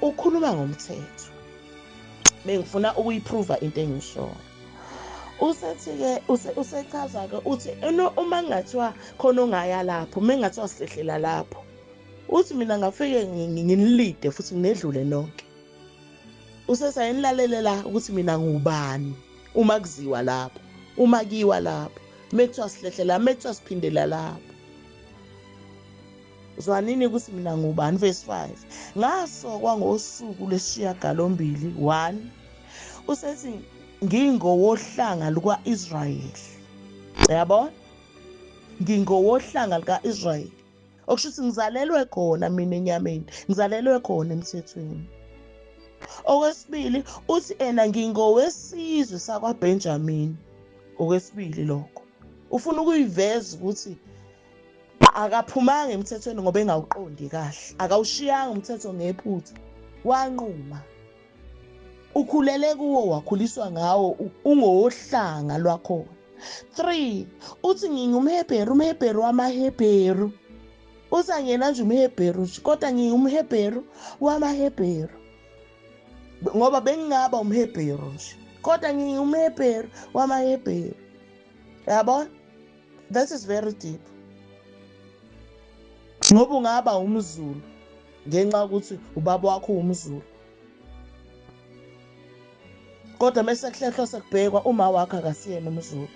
ukhuluma ngomthetho. Bengifuna ukuyiprova into engishoyo. Usethi-ke usechaza-ke uthi uma kungathiwa khona ongaya lapho, uma kungathiwa sihlehlela lapho, uthi mina ngafike nginilide futhi nginedlule nonke. Usesayinilalele la ukuthi mina ngubani uma kuziwa lapho, uma kiwa lapho, mekuthiwa sihlehlela, mekuthiwa siphindela lapho. Zwanini ukuthi mina ngubani. Verse 5, ngasokwa ngosuku lwesishiyagalombili 1. Usethi ngingowohlanga luka-Israyeli. Uyabona? Ngingowohlanga luka-Israyeli, okusho ukuthi ngizalelwe khona mina enyameni, ngizalelwe khona emthethweni. Okwesibili uthi ngingowesizwe sakwaBenjamini. Okwesibili lokho ufuna ukuyiveza ukuthi akaphumanga emthethweni ngoba engawuqondi kahle, akawushiyanga umthetho ngephutha, wanquma, ukhulele kuwo, wakhuliswa ngawo, ungowohlanga lwakhona. 3 uthi ngingumHebheru, umHebheru wamaHebheru. Uthi angiyena nje umHebheru kodwa ngingumHebheru wamaHebheru, ngoba bengingaba umHebheru nje kodwa ngingumHebheru wamaHebheru. Yabona? That is very deep. Ngoba ungaba umZulu ngenxa yokuthi ubaba wakho umZulu, kodwa mase kuhlehlwa sekubhekwa uma wakho akasiyena umZulu,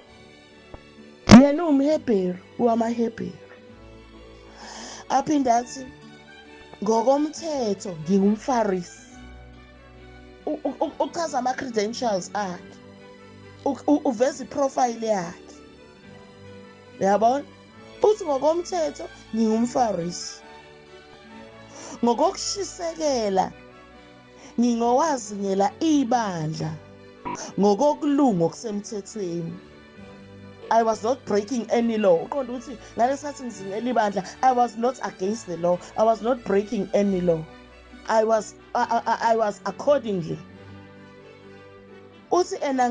yena uwumHebheru wamaHebheru. Aphinde athi ngokomthetho ngingumFarisi. Uchaza ama-credentials akhe, uveza iprofile yakhe. Uyabona? Uthi ngokomthetho ngingumFarisi, ngokokushisekela ngingowazingela ibandla ngokokulunga okusemthethweni. I was not breaking any law. Uqonda ukuthi ngalesikhathi ngizingela ibandla, I was not against the law. I was not breaking any law. I was accordingly. Uthi ena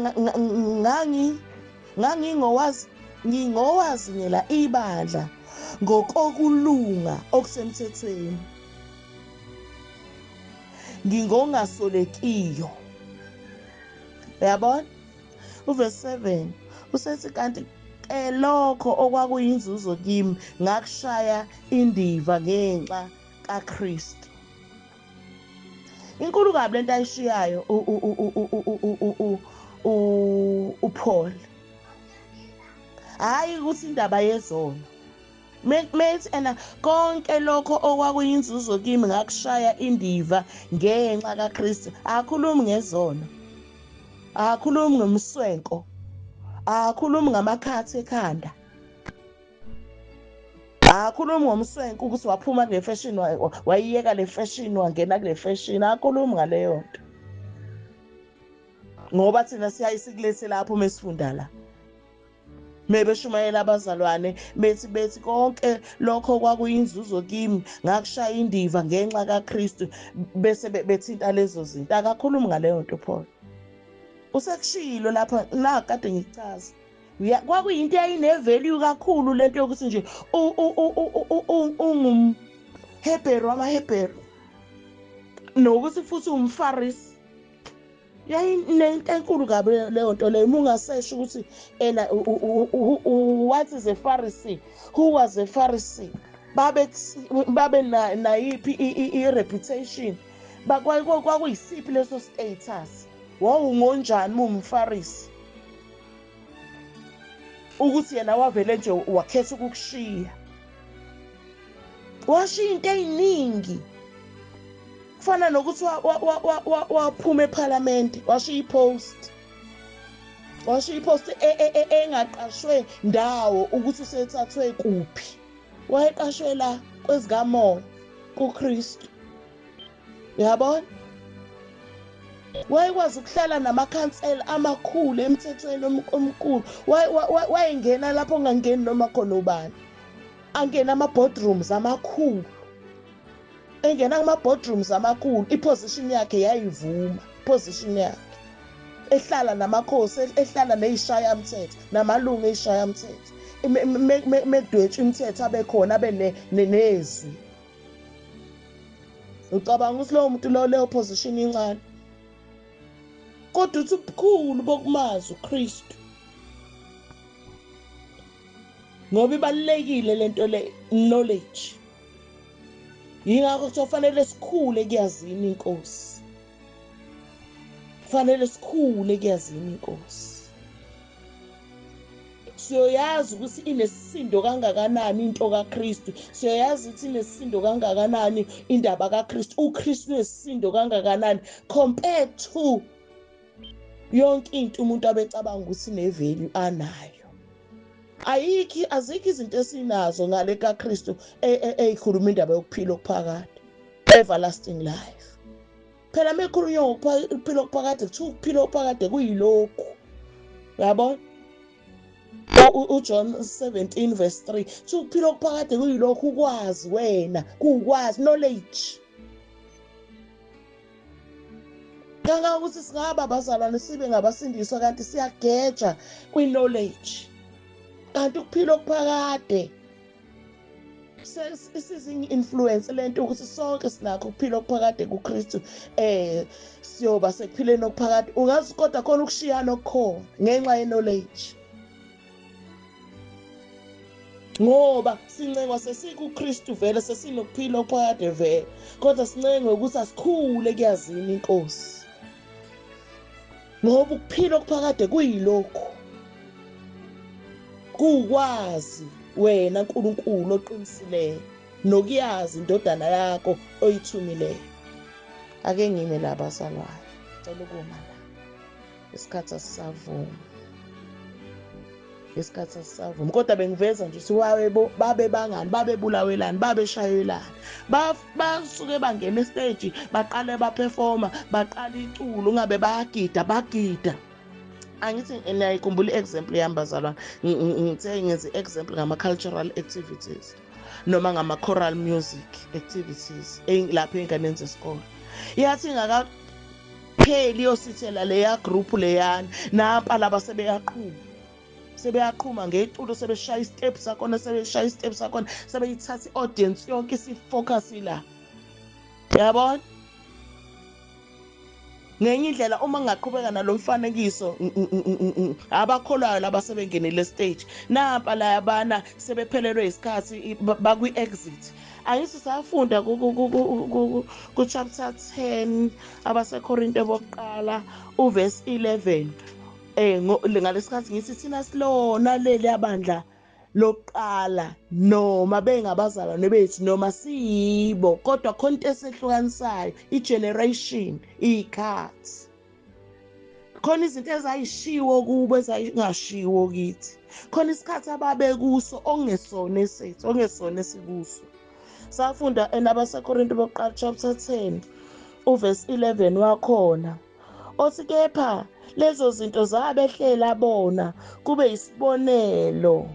ngingowazingela ibandla ngokokulunga okusemthethweni, ngingongasolekiyo. Uyabona? Uverse 7 usethi kanti lokho okwakuyinzuzo kimi ngakushaya indiva ngenxa kaKristu. Inkulu kabi lento ayishiyayo uPaul. Hayi ukuthi indaba yezono. Methi ena konke lokho okwakuyinzuzo kimi ngakushaya indiva ngenxa kaKristu. Akakhulumi ngezono. Akakhulumi ngomswenko. Akakhulumi ngamakhathi ekhanda. Akakhulumi ngomswenko ukuthi waphuma kule fashion wayiyeka le fashion wangena kule fashion. Akakhulumi ngaleyo nto. Ngoba thina siyayisikulethela lapho mesifunda la. Mebeshumayela abazalwane bethi konke lokho kwakuyinzuzo kimi ngakushaya indiva ngenxa kaKristu, bese bethinta lezo zinto. Akakhulumi ngaleyo nto Paul. Usekushilo lapha la kade ngichaza. Kwakuyinto eyayinevalue kakhulu lento yokuthi nje ungumHebheru wamaHebheru nokuthi futhi umFarisi. Yayinento enkulu kabi leyo nto leyo. Ungasesho ukuthi ena what is a Pharisee? Who was a Pharisee? Babe nayiphi i-reputation? Kwakuyisiphi leso status? Wawungonjani umFarisi? Ukuthi yena wavele nje wakhetha ukukushiya. Washiya into eziningi. Kufana nokuthi waphuma eParliament, washiya ipost. Washiya ipost engaqashwe ndawo ukuthi usethathwe kuphi. Wayeqashwe la kwezikamoya kuKristu. Uyabona? Wayekwazi ukuhlala namakhansela amakhulu emthethweni omkhulu. Wayengena lapho ongangeni noma khona ubani. Angena ama-boardrooms amakhulu. Engena kuma-boardrooms amakhulu. Iposition yakhe yayivuma. Position yakhe. Ehlala namakhosi, ehlala nezishayamthetho, namalungu ezishayamthetho. Mekudwetshwa imithetho abekhona abe nezwi. Ucabanga ukuthi lowo muntu leyo position incane. Kodwa uthi ubukhulu bokumazi uKristu. Ngoba ibalulekile lento le knowledge. Yingakho kufanele sikhule kuyazini inkosi. Kufanele sikhule kuyazini inkosi. Siyoyazi ukuthi inesisindo kangakanani into kaKristu. Siyoyazi ukuthi inesisindo kangakanani indaba kaKristu. uKristu unesisindo kangakanani compared to yonke into umuntu abecabanga ukuthi nevalue anayo. Azikho izinto esinazo ngale kaKristu ezikhuluma indaba yokuphila okuphakade. Everlasting life. Phela mekhulunywa ngokuphila okuphakade kuthiwa ukuphila okuphakade kuyilokhu. Uyabona? uJohn 17 verse 3 kuthiwa ukuphila okuphakade kuyilokhu ukwazi wena, kuwukwazi knowledge. Nganga ukuthi singaba abazalwane sibe ngabasindiswa kanti siyageja kwi-knowledge. Kanti ukuphila okuphakade isizi-influence lento ukuthi sonke sinakho ukuphila okuphakade kuKristu. Siyoba sekuphileni okuphakade. Ungazi kodwa khona ukushiyana okukhona ngenxa ye-knowledge. Ngoba sincengwa sesikuKristu vele sesinokuphila okuphakade vele. Kodwa sincengwe ukuthi asikhule kuyazini inkosi. Ngoba ukuphila okuphakade kuyilokhu. Kuwukwazi wena uNkulunkulu oqinisileyo nokuyazi indodana yakho oyithumileyo. Ake ngime la bazalwane. Cela ukuma la. Isikhathi asisavuma. Isikhathi asisavuma. Kodwa bengiveza nje ukuthi babe bangani, babebulawelani, babeshayelani. Basuke bangena estage, baqale baperforma, baqala iculo, ungabe bagida. angithi niyayikhumbula i-example yambazalwane ngithe ngenze i-example ngama-cultural activities noma ngama-choral music activities lapho ey'nganeni zesikole. Yathi ingakapheli iyosithela leya group leyana nampa laba sebeyaqhuma ngeculo, sebeshaya isitepu sakhona, sebeshaya isitepu sakhona, sebeyithatha i-audience yonke isifocus la. Yabona? Ngenye indlela uma ngingaqhubeka nalo mfanekiso abakholwayo laba sebengenile stage nampa la yabana sebephelelwe isikhathi bakwi-exit. Angithi safunda ku chapter 10 abaseKorinte bokuqala uverse 11 ngalesikhathi ngithi thina silona leli abandla lokuqala noma bengabazalwane bethu noma siyibo kodwa khona into esehlukanisayo i-generation iy'khathi. Khona izinto ezayishiwo kubo ezayingashiwo kithi. Khona isikhathi ababekuso okungesona esethu, okungesona esikuso. Safunda enabaseKorinte bokuqala chapter 10 uverse 11 wakhona othi kepha lezo zinto zabehlela bona kube isibonelo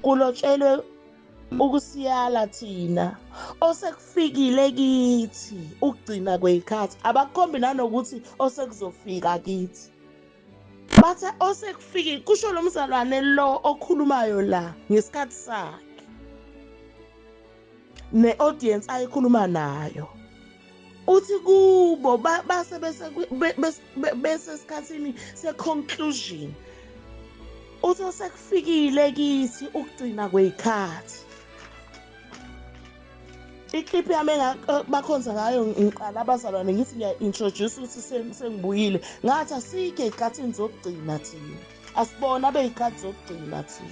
kulotshelwe ukusiyala thina osekufikile kithi ukugcina kwey'khathi. Abakhombi nanokuthi osekuzofika kithi, bathi osekufikile kusho lo mzalwane lo okhulumayo la ngesikhathi sakhe ne-audience ayikhuluma nayo. Uthi kubo base besesikhathini se-conclusion, uthi osekufikile kithi ukugcina kwey'khathi. Iclip yami bakhonza ngayo ngiqala abazalwane ngithi ngiya-introduce ukuthi sengibuyile ngathi asikho ey'khathini zokugcina thina, asibona bey'khathi zokugcina thina.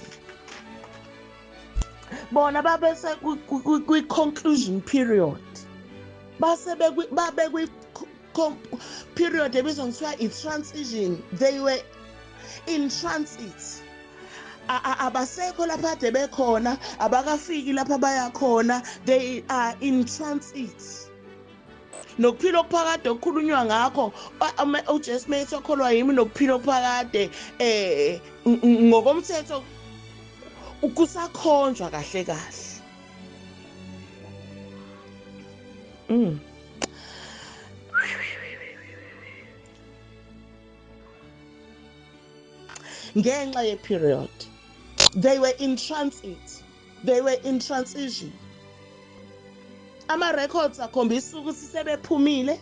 Bona babese kwi-conclusion period, base babekwi-period ebizwa ngithiwa i-transition. They were in transit. Abasekho lapha ade bekhona, abakafiki lapha baya khona, they are in transit. Nokuphila okuphakade okukhulunywa ngakho uJesu methi okholwa yimi nokuphila okuphakade ngokomthetho ukusakhonjwa kahle kahle. Ngenxa ye-period, they were in transit, they were in transition. Ama-records akhombisa ukuthi sebephumile,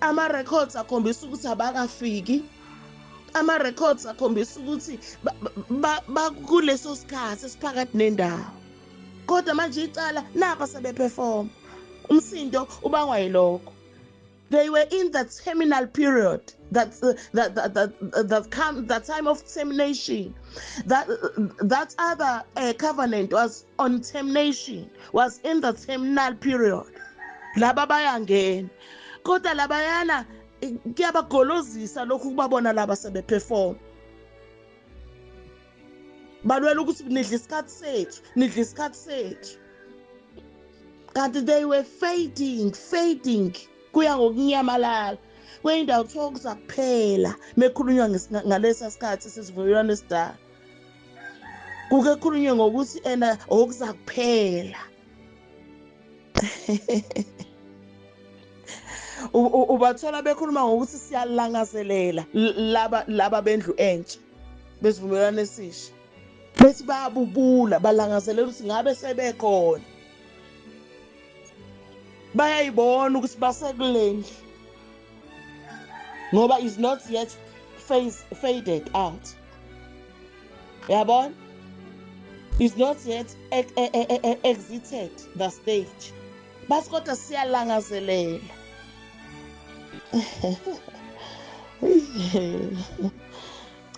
ama-records akhombisa ukuthi abakafiki, ama-records akhombisa ukuthi bakuleso sikhathi esiphakathi nendawo. Kodwa manje icala napa sebeperform, umsindo ubangwa yilokho. They were in the terminal period, that time of termination. That other covenant was on termination, was in the terminal period. Laba bayangena, kodwa labayana kuyabagolozisa lokhu kubabona laba sebeperform. Balwela ukuthi nidla isikhathi sethu, nidla isikhathi sethu. Kanti they were fading. Kuya ngokunyamalala kweyindawo kuthiwa kuza kuphela mekhulunywa ngalesa sikhathi sesivumelwano esidala. Kuke khulunywe ngokuthi okuza kuphela. Ubathola bekhuluma ngokuthi siyalangazelela laba bendlu entsha besivumelwano esisha, bethi bayabubula balangazelela ukuthi ngabe sebekhona, bayayibona ukuthi basekulendlu ngoba is not yet faded out. Yabona? Is not yet exited the stage. Basi kodwa siyalangazelela.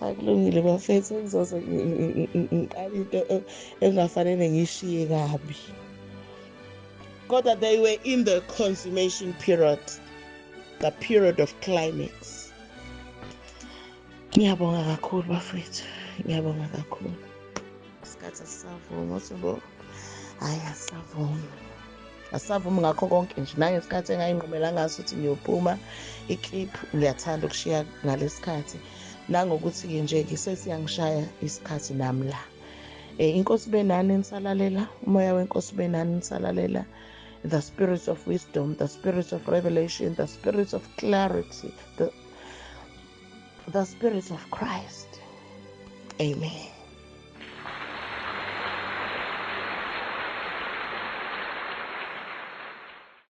Akulungile bafethu, ngizoze ngiqale into engafanele ngishiye kabi. Kodwa they were in the consummation period, the period of climax. Ngiyabonga kakhulu bafethu, ngiyabonga kakhulu. Isikhathi asisavuma, uthi bo hayi asisavuma. asisavumi ngakho konke nje. Nangesikhathi engayinqumela ngaso ukuthi ngiyophuma i-clip, ngiyathanda ukushiya ngalesikhathi, nangokuthi-ke nje-ke sesiyangishaya isikhathi nami la. Inkosi ibe nani nisalalela, umoya wenkosi ibe nani nisalalela. The spirit of wisdom, the spirit of revelation, the spirit of clarity, the spirit of Christ. Amen.